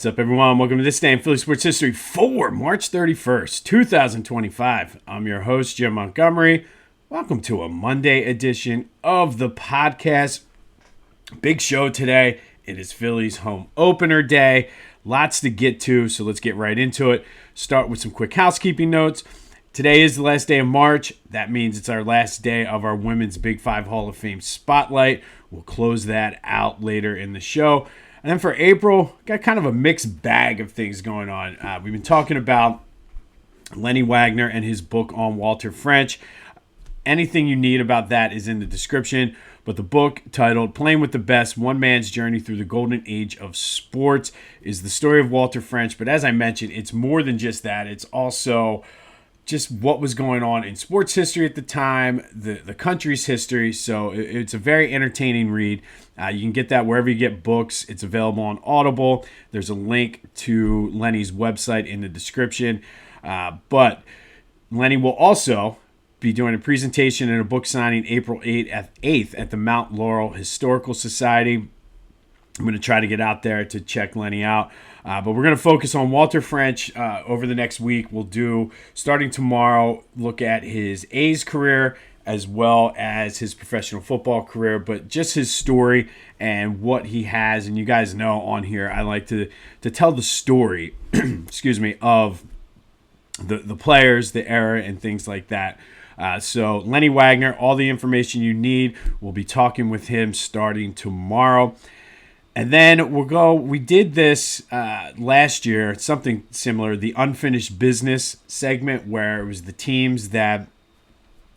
What's up, everyone? Welcome to this day in Philly sports history for March 31st, 2025. I'm your host, Jim Montgomery. Welcome to a Monday edition of the podcast. Big show today. It is Phillies Home Opener day. Lots to get to, so let's get right into it. Start with some quick housekeeping notes. Today is the last day of March. That means it's our last day of our Women's Big Five Hall of Fame Spotlight. We'll close that out later in the show. And then for April, got kind of a mixed bag of things going on. We've been talking about Lenny Wagner and his book on Walter French. Anything you need about that is in the description. But the book, titled Playing with the Best, One Man's Journey Through the Golden Age of Sports, is the story of Walter French. But as I mentioned, it's more than just that. It's also just what was going on in sports history at the time, the country's history. So it's a very entertaining read. You can get that wherever you get books. It's available on Audible. There's a link to Lenny's website in the description. But Lenny will also be doing a presentation and a book signing April 8th at the Mount Laurel Historical Society. I'm going to try to get out there to check Lenny out. But we're going to focus on Walter French over the next week. We'll do, starting tomorrow, look at his A's career as well as his professional football career, but just his story and what he has. And you guys know on here, I like to tell the story, excuse me, of the players, the era, and things like that. So Lenny Wagner, all the information you need. We'll be talking with him starting tomorrow. And then we did this last year, something similar, the Unfinished Business segment, where it was the teams that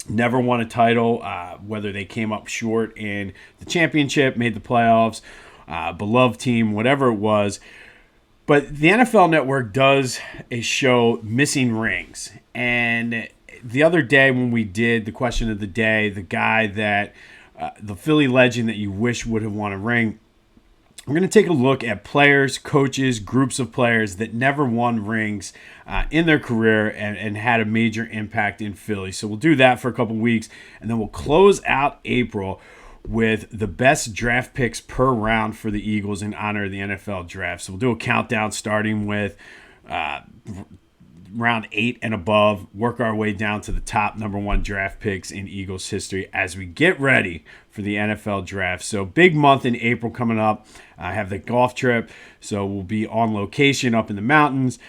never won a title, whether they came up short in the championship, made the playoffs, beloved team, whatever it was. But the NFL Network does a show, Missing Rings. And the other day when we did the question of the day, the guy that, the Philly legend that you wish would have won a ring, we're going to take a look at players, coaches, groups of players that never won rings in their career and had a major impact in Philly. So we'll do that for a couple weeks, and then we'll close out April with the best draft picks per round for the Eagles in honor of the NFL draft. So we'll do a countdown starting with round 8 and above, work our way down to the top number 1 draft picks in Eagles history as we get ready for the NFL draft. So big month in April coming up. I have the golf trip, so we'll be on location up in the mountains.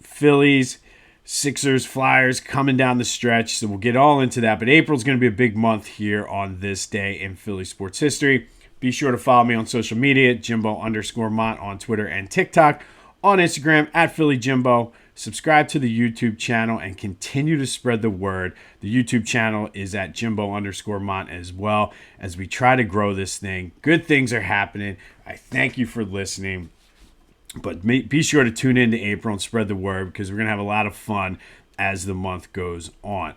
Phillies, Sixers, Flyers coming down the stretch, so we'll get all into that. But April's going to be a big month here on this day in Philly sports history. Be sure to follow me on social media, Jimbo_Mont on Twitter and TikTok. On Instagram, at PhillyJimbo. Subscribe to the YouTube channel and continue to spread the word. The YouTube channel is at Jimbo_Mont as well as we try to grow this thing. Good things are happening. I thank you for listening. But be sure to tune in to April and spread the word because we're going to have a lot of fun as the month goes on.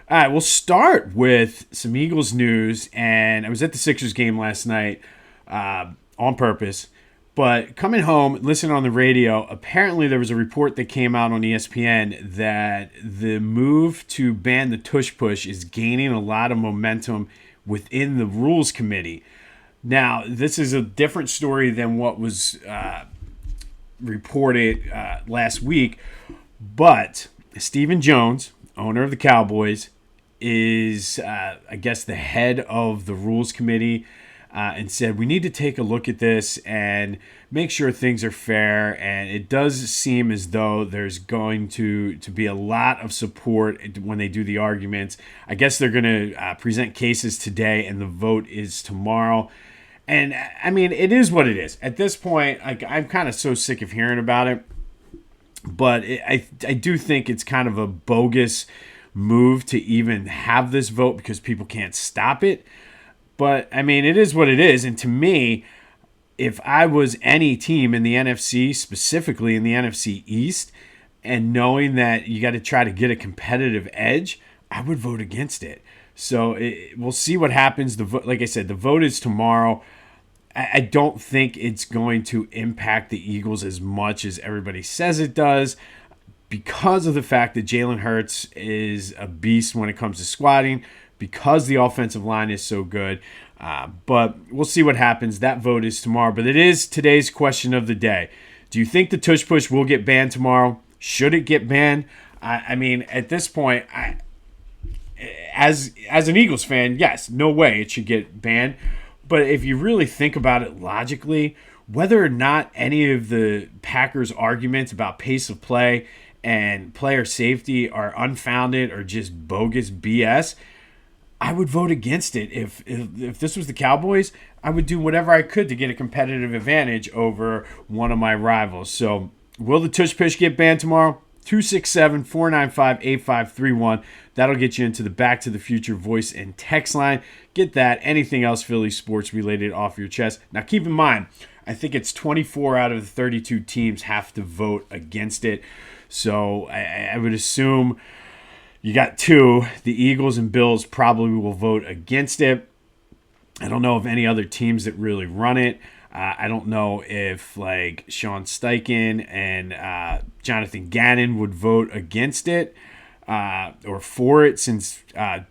All right, we'll start with some Eagles news. And I was at the Sixers game last night on purpose. But coming home, listening on the radio, apparently there was a report that came out on ESPN that the move to ban the Tush push is gaining a lot of momentum within the rules committee. Now, this is a different story than what was reported last week, but Stephen Jones, owner of the Cowboys, is, I guess, the head of the rules committee. And said, we need to take a look at this and make sure things are fair. And it does seem as though there's going to be a lot of support when they do the arguments. I guess they're going to present cases today, and the vote is tomorrow. And, I mean, it is what it is. At this point, I'm kind of so sick of hearing about it. But I do think it's kind of a bogus move to even have this vote because people can't stop it. But, I mean, it is what it is. And to me, if I was any team in the NFC, specifically in the NFC East, and knowing that you got to try to get a competitive edge, I would vote against it. So we'll see what happens. Like I said, the vote is tomorrow. I don't think it's going to impact the Eagles as much as everybody says it does because of the fact that Jalen Hurts is a beast when it comes to squatting, because the offensive line is so good. But we'll see what happens. That vote is tomorrow. But it is today's question of the day. Do you think the tush push will get banned tomorrow? Should it get banned? I mean, at this point, as an Eagles fan, yes, no way it should get banned. But if you really think about it logically, whether or not any of the Packers' arguments about pace of play and player safety are unfounded or just bogus BS, I would vote against it. If this was the Cowboys, I would do whatever I could to get a competitive advantage over one of my rivals. So will the tush push get banned tomorrow? 267-495-8531. That'll get you into the Back to the Future voice and text line. Get that, anything else Philly sports related off your chest. Now keep in mind, I think it's 24 out of the 32 teams have to vote against it. So I would assume you got two. The Eagles and Bills probably will vote against it. I don't know of any other teams that really run it. I don't know if like Sean Steichen and Jonathan Gannon would vote against it or for it, since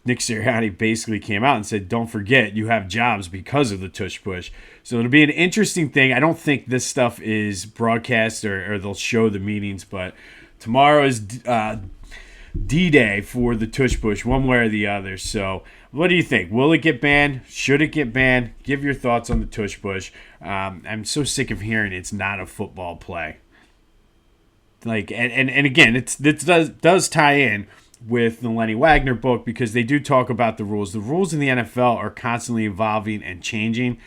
Nick Sirianni basically came out and said, don't forget, you have jobs because of the tush push. So it'll be an interesting thing. I don't think this stuff is broadcast or they'll show the meetings, but tomorrow is D-Day for the tush push, one way or the other. So what do you think? Will it get banned? Should it get banned? Give your thoughts on the tush push. I'm so sick of hearing it's not a football play. Like, and again, it does tie in with the Lenny Wagner book, because they do talk about the rules. The rules in the NFL are constantly evolving and changing.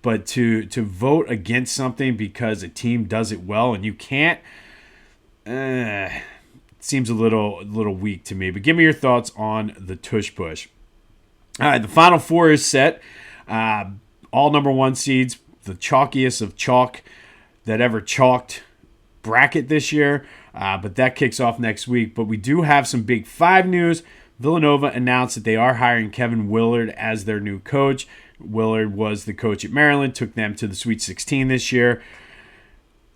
But to vote against something because a team does it well and you can't, seems a little weak to me. But give me your thoughts on the tush push. All right, the Final Four is set. All number one seeds, the chalkiest of chalk that ever chalked bracket this year. But that kicks off next week. But we do have some Big Five news. Villanova announced that they are hiring Kevin Willard as their new coach. Willard was the coach at Maryland, took them to the Sweet 16 this year.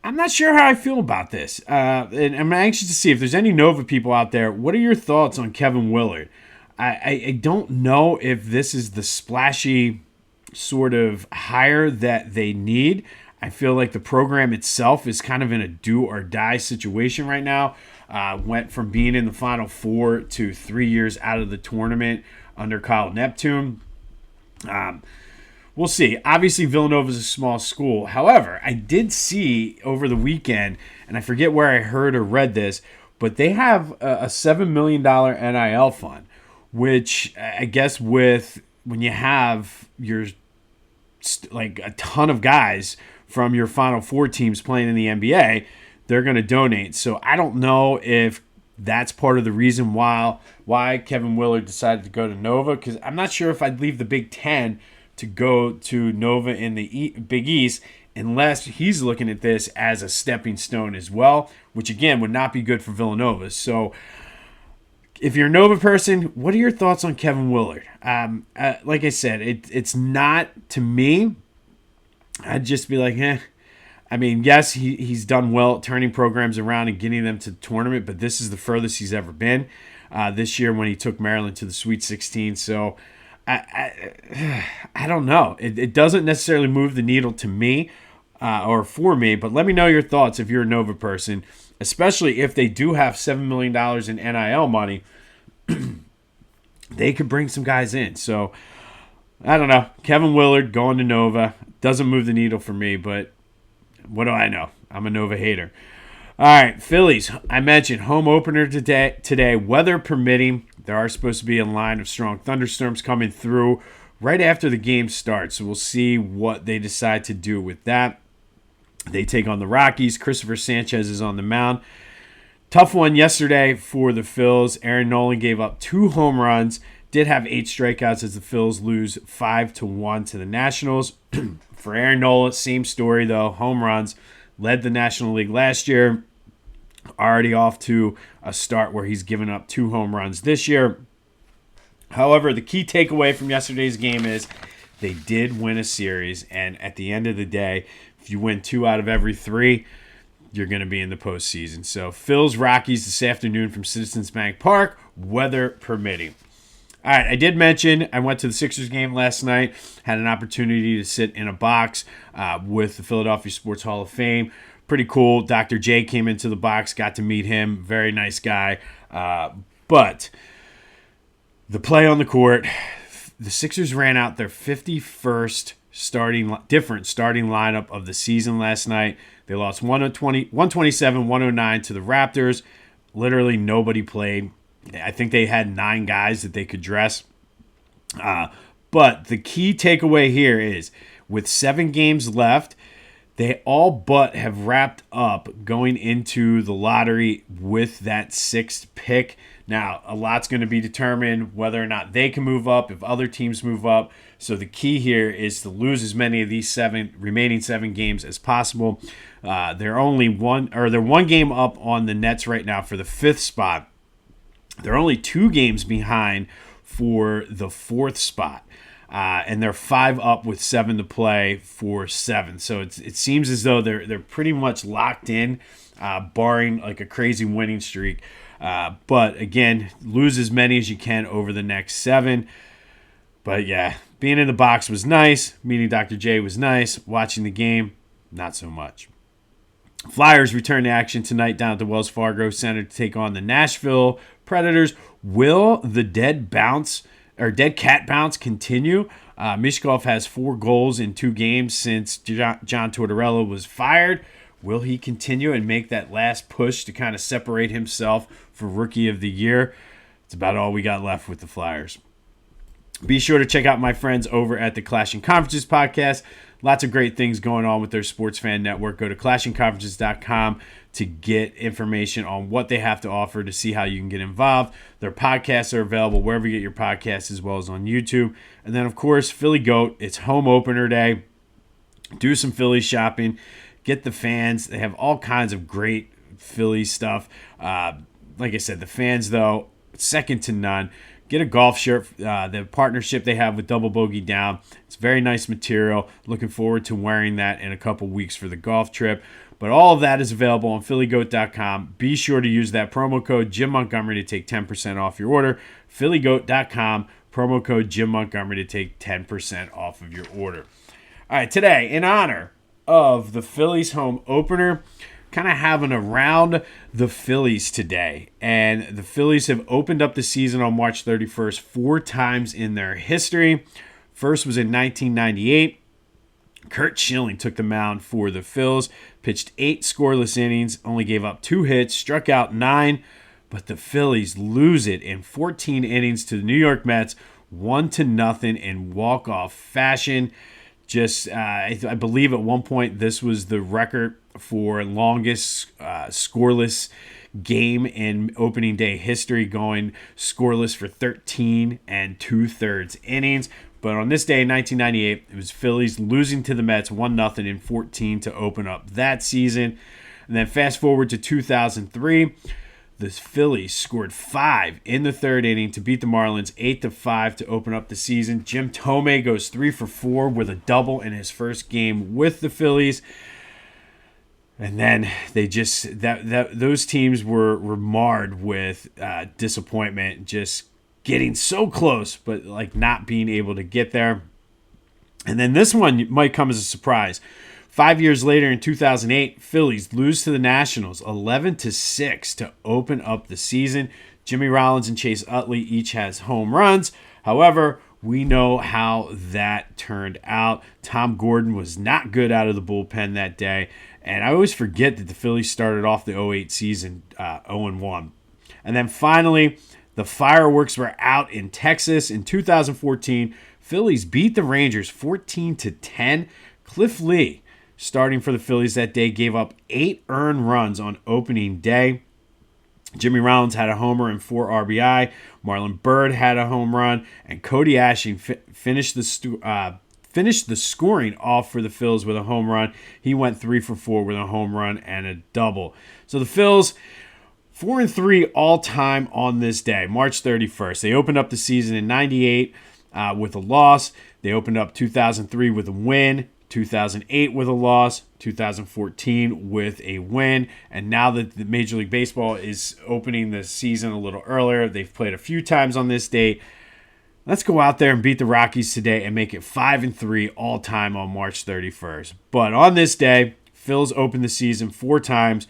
I'm not sure how I feel about this. And I'm anxious to see if there's any Nova people out there. What are your thoughts on Kevin Willard? I don't know if this is the splashy sort of hire that they need. I feel like the program itself is kind of in a do-or-die situation right now. Went from being in the Final Four to 3 years out of the tournament under Kyle Neptune. We'll see. Obviously, Villanova is a small school. However, I did see over the weekend, and I forget where I heard or read this, but they have a $7 million NIL fund, which I guess when you have your like a ton of guys from your Final Four teams playing in the NBA, they're going to donate. So I don't know if that's part of the reason why Kevin Willard decided to go to Nova, because I'm not sure if I'd leave the Big Ten to go to Nova in the Big East unless he's looking at this as a stepping stone as well, which again would not be good for Villanova. So if you're a Nova person, what are your thoughts on Kevin Willard? Like I said, it's not, to me, I'd just be like, eh. I mean, yes, he's done well at turning programs around and getting them to the tournament, but this is the furthest he's ever been this year when he took Maryland to the Sweet 16. So I don't know. It doesn't necessarily move the needle to me or for me, but let me know your thoughts if you're a Nova person, especially if they do have $7 million in NIL money. They could bring some guys in. So I don't know. Kevin Willard going to Nova doesn't move the needle for me, but what do I know? I'm a Nova hater. All right, Phillies. I mentioned home opener today. Weather permitting, there are supposed to be a line of strong thunderstorms coming through right after the game starts. So we'll see what they decide to do with that. They take on the Rockies. Cristopher Sanchez is on the mound. Tough one yesterday for the Phils. Aaron Nolan gave up 2 home runs. Did have 8 strikeouts as the Phils lose 5-1 to the Nationals. For Aaron Nola, same story though. Home runs. Led the National League last year. Already off to a start where he's given up 2 home runs this year. However, the key takeaway from yesterday's game is they did win a series. And at the end of the day, if you win 2 out of every 3, you're going to be in the postseason. So Phil's Rockies this afternoon from Citizens Bank Park, weather permitting. All right, I did mention I went to the Sixers game last night, had an opportunity to sit in a box with the Philadelphia Sports Hall of Fame. pretty cool. Dr. J came into the box, got to meet him. Very nice guy. But the play on the court, the Sixers ran out their 51st different starting lineup of the season last night. They lost 127-109 to the Raptors. Literally nobody played. I think they had 9 guys that they could dress. But the key takeaway here is with 7 games left, they all but have wrapped up going into the lottery with that 6th pick. Now, a lot's going to be determined whether or not they can move up, if other teams move up. So the key here is to lose as many of these remaining 7 games as possible. They're one game up on the Nets right now for the 5th spot. They're only 2 games behind for the 4th spot. And they're 5 up with 7 to play for 7. So it seems as though they're pretty much locked in, barring like a crazy winning streak. But again, lose as many as you can over the next 7. But yeah, being in the box was nice. Meeting Dr. J was nice. Watching the game, not so much. Flyers return to action tonight down at the Wells Fargo Center to take on the Nashville Predators. Will the dead cat bounce continue? Mishkov has 4 goals in 2 games since John Tortorella was fired. Will he continue and make that last push to kind of separate himself for Rookie of the Year? It's about all we got left with the Flyers. Be sure to check out my friends over at the Clashing Conferences podcast. Lots of great things going on with their sports fan network. Go to clashingconferences.com to get information on what they have to offer to see how you can get involved. Their podcasts are available wherever you get your podcasts as well as on YouTube. And then, of course, Philly Goat. It's home opener day. Do some Philly shopping. Get the fans. They have all kinds of great Philly stuff. Like I said, the fans, though, second to none. Get a golf shirt, the partnership they have with Double Bogey Down. It's very nice material. Looking forward to wearing that in a couple weeks for the golf trip. But all of that is available on phillygoat.com. Be sure to use that promo code Jim Montgomery to take 10% off your order. phillygoat.com, promo code Jim Montgomery to take 10% off of your order. All right, today, in honor of the Phillies Home Opener, kind of having around the Phillies today. And the Phillies have opened up the season on March 31st 4 times in their history. First was in 1998. Curt Schilling took the mound for the Phils, pitched 8 scoreless innings, only gave up 2 hits, struck out 9, but the Phillies lose it in 14 innings to the New York Mets, 1-0 in walk-off fashion. I believe at one point this was the record for longest scoreless game in opening day history, going scoreless for 13 2/3 innings. But on this day in 1998, it was Phillies losing to the Mets 1-0 in 14 to open up that season. And then fast forward to 2003, the Phillies scored 5 in the 3rd inning to beat the Marlins 8-5 to open up the season. Jim Thome goes 3 for 4 with a double in his first game with the Phillies. And then they just those teams were marred with disappointment, just getting so close, but like not being able to get there. And then this one might come as a surprise. 5 years later, in 2008, Phillies lose to the Nationals 11-6 to open up the season. Jimmy Rollins and Chase Utley each has home runs. However, we know how that turned out. Tom Gordon was not good out of the bullpen that day. And I always forget that the Phillies started off the 2008 season 0-1. And then finally, the fireworks were out in Texas in 2014. Phillies beat the Rangers 14-10. Cliff Lee, starting for the Phillies that day, gave up 8 earned runs on opening day. Jimmy Rollins had a homer and 4 RBI. Marlon Byrd had a home run, and Cody Ashing finished the scoring off for the Phils with a home run. He went 3 for 4 with a home run and a double. So the Phils 4-3 all time on this day, March 31st. They opened up the season in 98 with a loss. They opened up 2003 with a win. 2008 with a loss, 2014 with a win, and now that the Major League Baseball is opening the season a little earlier, they've played a few times on this date. Let's go out there and beat the Rockies today and make it 5-3 all time on March 31st. But on this day, Phils opened the season 4 times,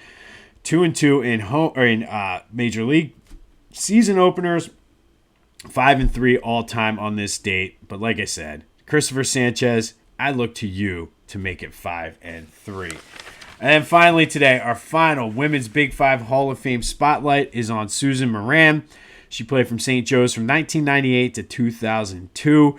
2-2 in Major League season openers, 5-3 all time on this date. But like I said, Cristopher Sanchez, I look to you to make it 5-3. And then finally today, our final Women's Big Five Hall of Fame spotlight is on Susan Moran. She played from St. Joe's from 1998 to 2002.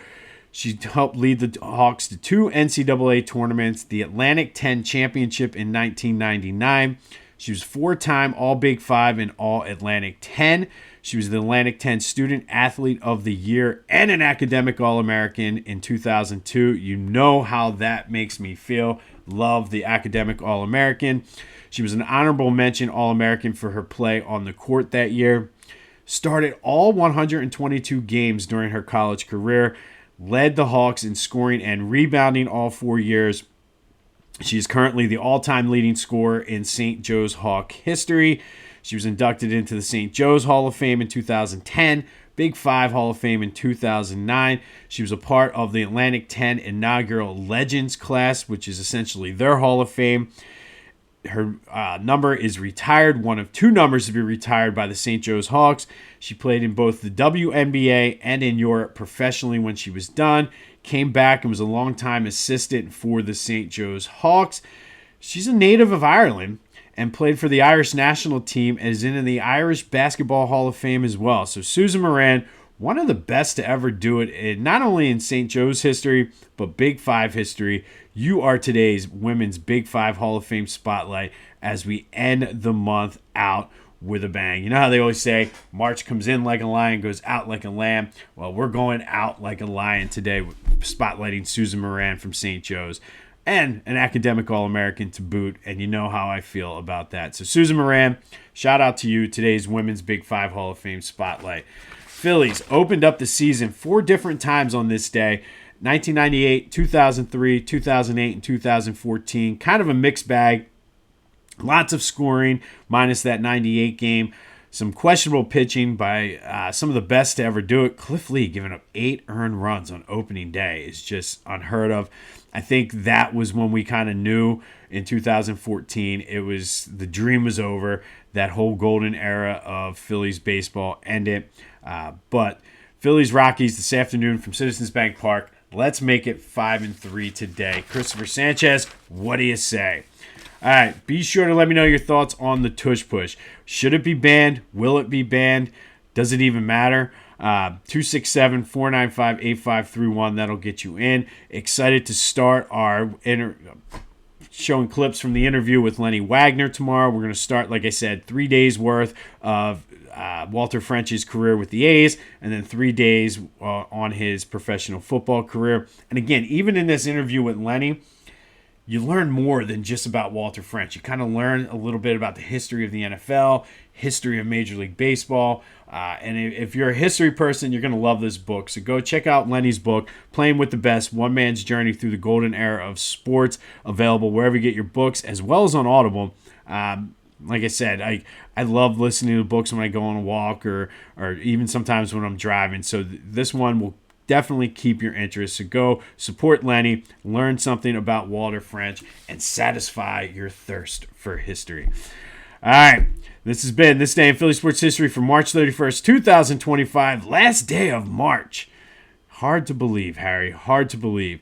She helped lead the Hawks to 2 NCAA tournaments, the Atlantic 10 Championship in 1999. She was 4-time All-Big Five and All-Atlantic 10. She was the Atlantic 10 Student Athlete of the Year and an Academic All-American in 2002. You know how that makes me feel. Love the Academic All-American. She was an honorable mention All-American for her play on the court that year. Started all 122 games during her college career. Led the Hawks in scoring and rebounding all 4 years. She is currently the all-time leading scorer in St. Joe's Hawk history. She was inducted into the St. Joe's Hall of Fame in 2010, Big Five Hall of Fame in 2009. She was a part of the Atlantic 10 inaugural Legends class, which is essentially their Hall of Fame. Her number is retired, one of 2 numbers to be retired by the St. Joe's Hawks. She played in both the WNBA and in Europe professionally when she was done. Came back and was a longtime assistant for the St. Joe's Hawks. She's a native of Ireland and played for the Irish national team and is in the Irish Basketball Hall of Fame as well. So Susan Moran, one of the best to ever do it, not only in St. Joe's history, but Big Five history. You are today's Women's Big Five Hall of Fame spotlight as we end the month out with a bang. You know how they always say, March comes in like a lion, goes out like a lamb? Well, we're going out like a lion today, spotlighting Susan Moran from St. Joe's and an Academic All-American to boot, and you know how I feel about that. So Susan Moran, shout out to you, today's Women's Big Five Hall of Fame spotlight. Phillies opened up the season 4 different times on this day. 1998, 2003, 2008, and 2014. Kind of a mixed bag. Lots of scoring, minus that 98 game. Some questionable pitching by some of the best to ever do it. Cliff Lee giving up 8 earned runs on opening day is just unheard of. I think that was when we kind of knew in 2014 the dream was over. That whole golden era of Phillies baseball ended. But Phillies Rockies this afternoon from Citizens Bank Park. Let's make it 5-3 today. Cristopher Sanchez, what do you say? All right, be sure to let me know your thoughts on the Tush Push. Should it be banned? Will it be banned? Does it even matter? 267-495-8531. That'll get you in. Excited to start our showing clips from the interview with Lenny Wagner tomorrow. We're going to start, like I said, 3 days worth of Walter French's career with the A's, and then 3 days on his professional football career. And again, even in this interview with Lenny, you learn more than just about Walter French. You kind of learn a little bit about the history of the NFL, history of Major League Baseball. And if you're a history person, you're going to love this book. So go check out Lenny's book, Playing with the Best, One Man's Journey Through the Golden Era of Sports, available wherever you get your books, as well as on Audible. Like I said, I love listening to books when I go on a walk or even sometimes when I'm driving. So this one will definitely keep your interest. So go support Lenny, learn something about Walter French, and satisfy your thirst for history. All right, this has been This Day in Philly Sports History for March 31st, 2025, last day of March. Hard to believe, Harry, hard to believe.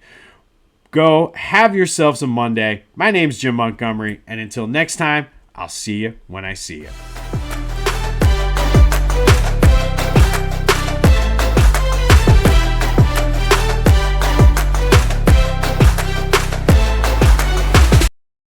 Go have yourselves a Monday. My name's Jim Montgomery, and until next time, I'll see you when I see you.